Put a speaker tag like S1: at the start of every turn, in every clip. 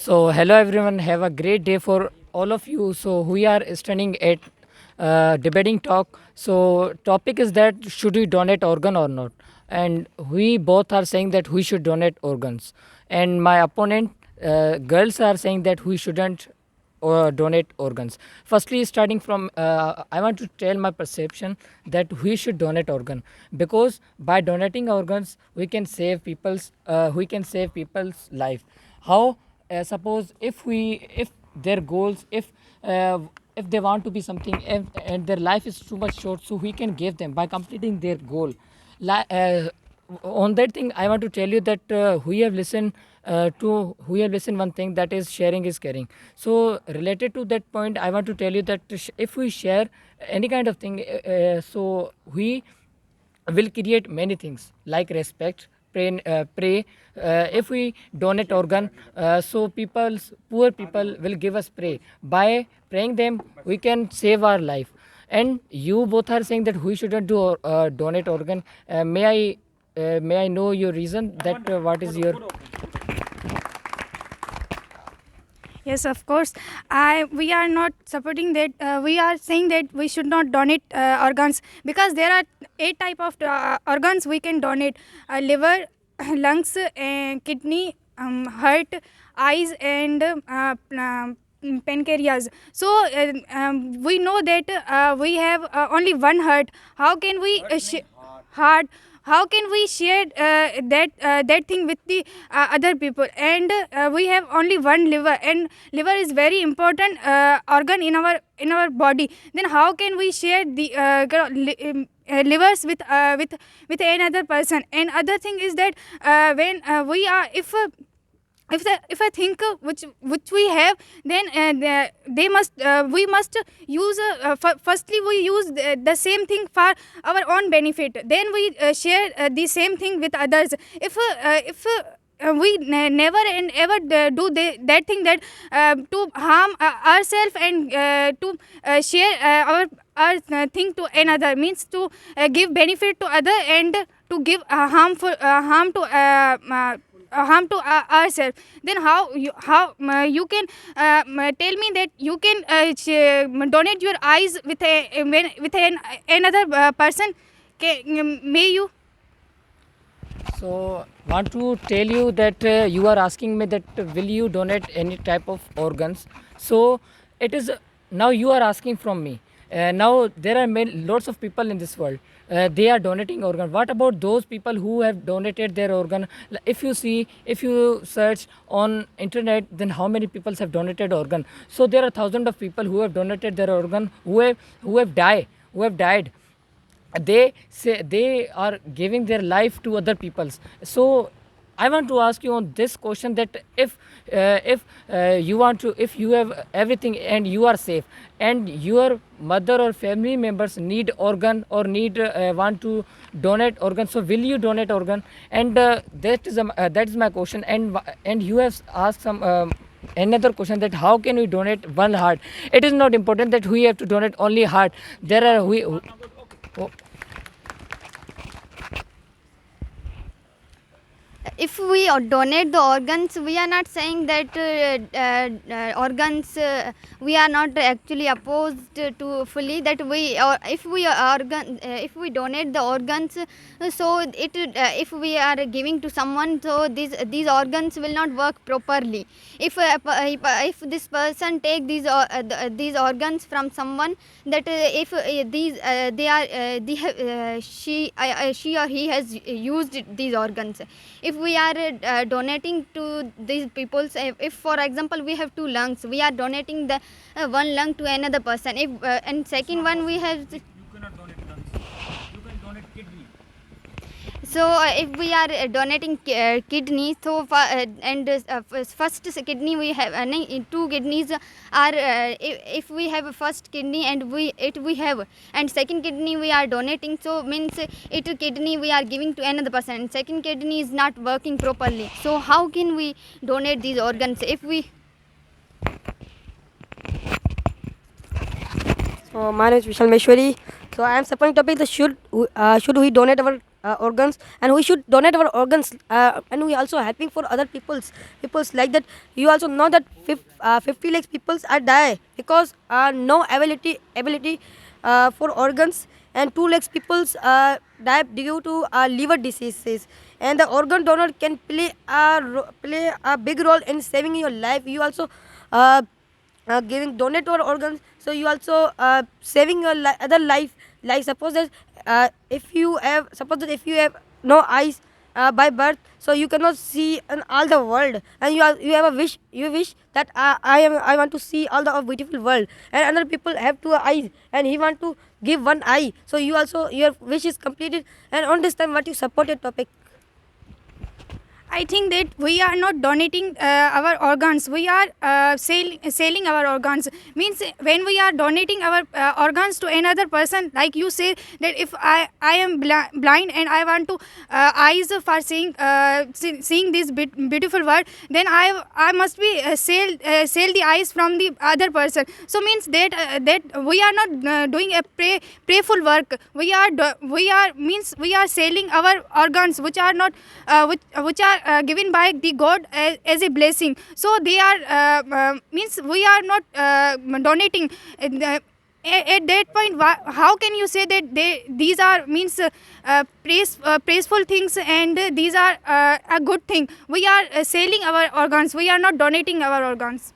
S1: So, hello everyone. Have a great day for all of you. So, we are standing at debating talk. So, topic is that should we donate organ or not? And we both are saying that we should donate organs. And my opponent, girls, are saying that we shouldn't donate organs. Firstly, starting from, I want to tell my perception that we should donate organ because by donating organs we can save people's life. How? Suppose if their goals if they want to be something and their life is too much short, so we can give them by completing their goal. On that thing I want to tell you that we have listened one thing, that is sharing is caring. So related to that point, I want to tell you that if we share any kind of thing, so we will create many things like respect, pray. If we donate organ, so poor people will give us pray. By praying them, we can save our life. And you both are saying that we shouldn't do donate organ. May I know your reason, that what is your.
S2: Yes, of course. We are not supporting that. We are saying that we should not donate organs because there are 8 type of organs we can donate: liver, lungs, kidney, heart, eyes, and pancreas. So we know that we have only one heart. How can we heart? How can we share that thing with the other people? And we have only one liver, and liver is very important organ in our body. Then how can we share the livers with another person? And other thing is that when we are if I think which we have, then they must we must use firstly we use the same thing for our own benefit, then we share the same thing with others. If we never and ever do that thing, that to harm ourselves and to share our thing to another, means to give benefit to other and to give harm to ourselves. Then how you can tell me that you can donate your eyes with another person? May you?
S1: So, want to tell you that you are asking me that will you donate any type of organs. So, it is now you are asking from me. Now there are lots of people in this world. They are donating organ. What about those people who have donated their organ? If you search on internet, then how many people have donated organ? So there are thousands of people who have donated their organ, who have died. They say they are giving their life to other people's. So I want to ask you on this question, that if you want to, if you have everything and you are safe, and your mother or family members need organ or need want to donate organ, so will you donate organ? And that is my question. And you have asked some another question, that how can we donate one heart? It is not important that we have to donate only heart. There are we oh,
S3: If we donate the organs, we are not saying that organs we are not actually opposed to fully that we, or if we donate the organs, so if we are giving to someone, so these organs will not work properly. If this person take these organs from someone, that if these they are she or he has used these organs. If we are donating to these people, if for example we have 2 lungs, we are donating the one lung to another person. If and second one we have.
S4: You cannot donate lungs. You can donate kidney.
S3: So if we are donating kidney, so first kidney we have 2 kidneys are if we have a first kidney and we have, and second kidney we are donating, so means it kidney we are giving to another person, and second kidney is not working properly. So how can we donate these organs if we?
S5: So my name is Vishal Meshwari. So I am supporting topic, the should we donate our organs, and we should donate our organs, and we also helping for other people's like that. You also know that 50 lakhs peoples are die because no ability for organs, and 2 lakhs peoples die due to liver diseases, and the organ donor can play a big role in saving your life. You also giving donate our organs, so you also saving your other life. Like suppose that if you have no eyes by birth, so you cannot see in all the world, and you have a wish, you wish that I want to see all the beautiful world, and other people have 2 eyes and he want to give 1 eye, so you also your wish is completed. And on this time what you supported topic.
S2: I think that we are not donating our organs. We are selling our organs. Means when we are donating our organs to another person, like you say that if I am blind and I want to eyes for seeing this beautiful world, then I must be sell the eyes from the other person. So means that we are not doing a prayerful work. We are selling our organs, which are not which are given by the God as a blessing. So they are means we are not donating. At that point, how can you say that these are means praiseful things, and these are a good thing? We are selling our organs. We are not donating our organs.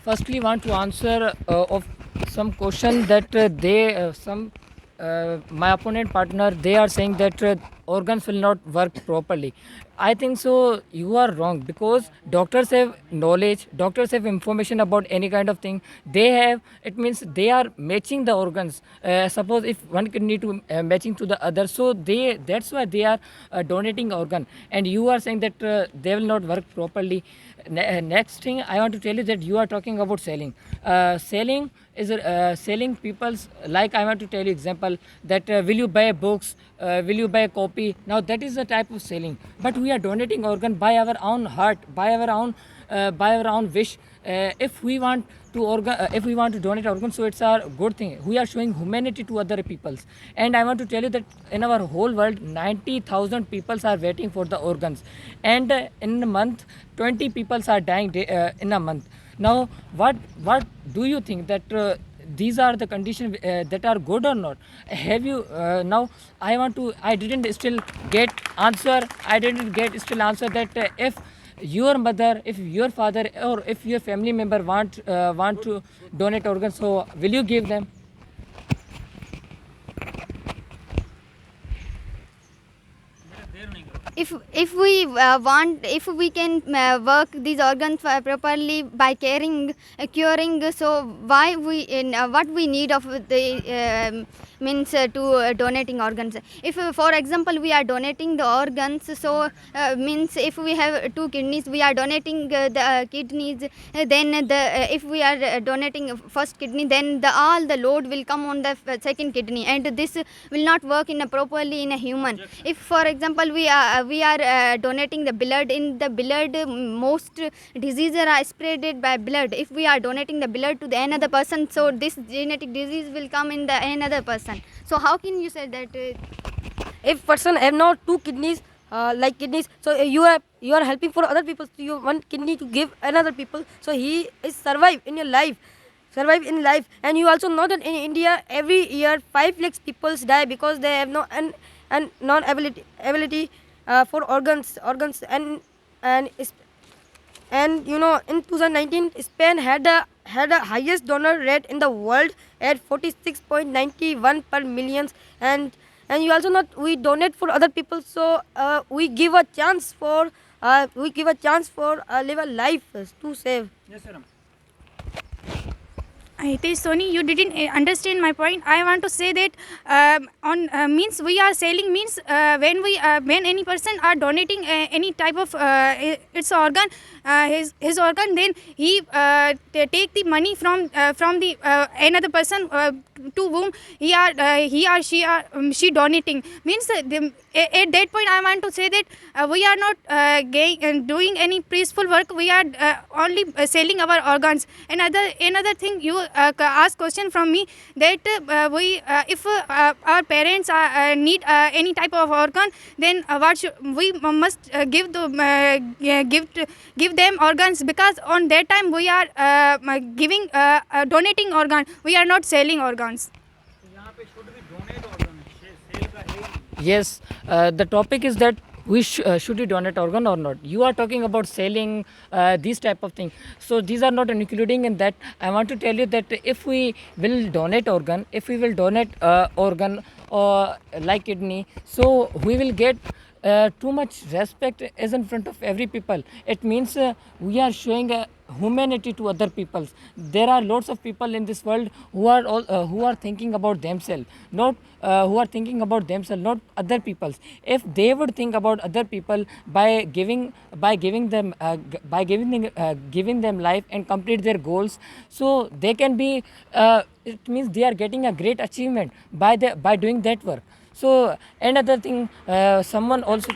S1: Firstly, want to answer of some question that my opponent partner, they are saying that organs will not work properly. I think so you are wrong, because doctors have knowledge, doctors have information about any kind of thing. They have, it means they are matching the organs. Suppose if one kidney to matching to the other, so that's why they are donating organ. And you are saying that they will not work properly. Next thing I want to tell you that you are talking about selling. Selling is selling people's, like I want to tell you example that will you buy books, will you buy a copy? Now that is the type of selling. But we are donating organ by our own heart, by our own wish. If we want to donate organs, so it's a good thing. We are showing humanity to other peoples. And I want to tell you that in our whole world 90,000 people are waiting for the organs, and in a month 20 people are dying in a month. Now what do you think that these are the conditions that are good or not? Have you now I didn't still get answer that if your mother, if your father, or if your family member want to donate organs, so will you give them?
S3: If we can work these organs properly by curing, so why what we need of the means to donating organs. If for example we are donating the organs, so means if we have 2 kidneys, we are donating the kidneys, then if we are donating first kidney, then all the load will come on the second kidney, and this will not work properly in a human. If for example we are donating the blood, in the blood most diseases are spreaded by blood. If we are donating the blood to the another person, so this genetic disease will come in the another person. So how can you say that
S5: If person have not 2 kidneys, like kidneys, so you are helping for other people, so you 1 kidney to give another people, so he is survive in life. And you also know that in India every year 5 lakhs people die because they have no and non ability for organs, and you know in 2019 Spain had the highest donor rate in the world at 46.91 per millions. And you also know we donate for other people, so we give a chance for live a life to save.
S4: Yes, sir.
S2: Hitesh Soni, you didn't understand my point. I want to say that means we are selling means when any person are donating any type of its organ, his organ, then he take the money from the another person to whom he or she donating. Means at that point I want to say that we are not doing any peaceful work. We are only selling our organs. Another thing, you ask question from me that if our parents need any type of organ, then we must give them organs, because on that time we are giving donating organ. We are not selling organs.
S4: यहाँ पे should we donate organ? सेल का है ही नहीं।
S1: Yes, the topic is that should we donate organ or not. You are talking about selling these type of things, so these are not including in that. I want to tell you that if we will donate organ, organ like kidney, so we will get too much respect as in front of every people. It means we are showing humanity to other people. There are lots of people in this world who are thinking about themselves, not who are thinking about themselves, not other people's. If they would think about other people by giving them life and complete their goals, so they can be it means they are getting a great achievement by doing that work. So another thing, someone also